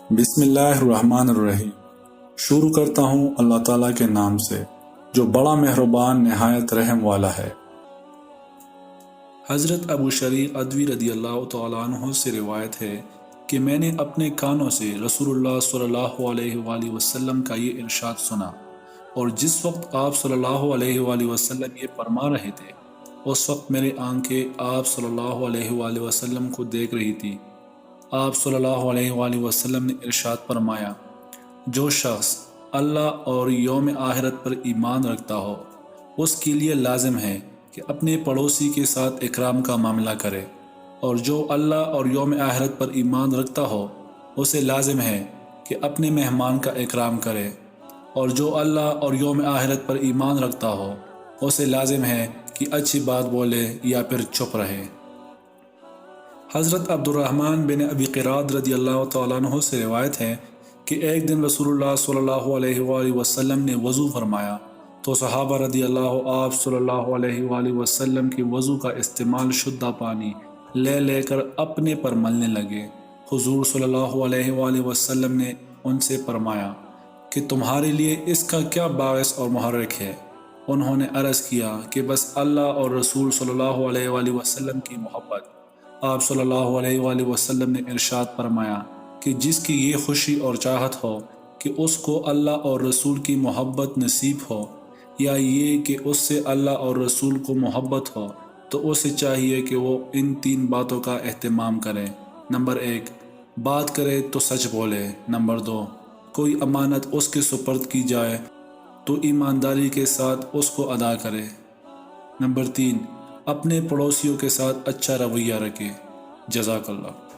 بسم اللہ الرحمن الرحیم۔ شروع کرتا ہوں اللہ تعالیٰ کے نام سے جو بڑا مہربان نہایت رحم والا ہے۔ حضرت ابو شریح ادوی رضی اللہ تعالیٰ عنہ سے روایت ہے کہ میں نے اپنے کانوں سے رسول اللہ صلی اللہ علیہ وآلہ وسلم کا یہ ارشاد سنا، اور جس وقت آپ صلی اللہ علیہ وآلہ وسلم یہ فرما رہے تھے اس وقت میری آنکھیں آپ صلی اللہ علیہ وآلہ وسلم کو دیکھ رہی تھی۔ آپ صلی اللہ علیہ وآلہ وسلم نے ارشاد فرمایا، جو شخص اللہ اور یوم آخرت پر ایمان رکھتا ہو اس کے لیے لازم ہے کہ اپنے پڑوسی کے ساتھ اکرام کا معاملہ کرے، اور جو اللہ اور یوم آخرت پر ایمان رکھتا ہو اسے لازم ہے کہ اپنے مہمان کا اکرام کرے، اور جو اللہ اور یوم آخرت پر ایمان رکھتا ہو اسے لازم ہے کہ اچھی بات بولے یا پھر چپ رہے۔ حضرت عبد الرحمن بن ابی قراد رضی اللہ تعالیٰ عنہ سے روایت ہے کہ ایک دن رسول اللہ صلی اللہ علیہ وآلہ وسلم نے وضو فرمایا تو صحابہ رضی اللہ آپ صلی اللہ علیہ وآلہ وسلم کے وضو کا استعمال شدہ پانی لے لے کر اپنے پر ملنے لگے۔ حضور صلی اللہ علیہ وآلہ وسلم نے ان سے فرمایا کہ تمہارے لیے اس کا کیا باعث اور محرک ہے؟ انہوں نے عرض کیا کہ بس اللہ اور رسول صلی اللہ علیہ وآلہ وسلم کی محبت۔ آپ صلی اللہ علیہ وآلہ وسلم نے ارشاد فرمایا کہ جس کی یہ خوشی اور چاہت ہو کہ اس کو اللہ اور رسول کی محبت نصیب ہو، یا یہ کہ اس سے اللہ اور رسول کو محبت ہو، تو اسے چاہیے کہ وہ ان 3 باتوں کا اہتمام کرے۔ نمبر 1، بات کرے تو سچ بولے۔ نمبر 2، کوئی امانت اس کے سپرد کی جائے تو ایمانداری کے ساتھ اس کو ادا کرے۔ نمبر 3، اپنے پڑوسیوں کے ساتھ اچھا رویہ رکھے۔ جزاک اللہ۔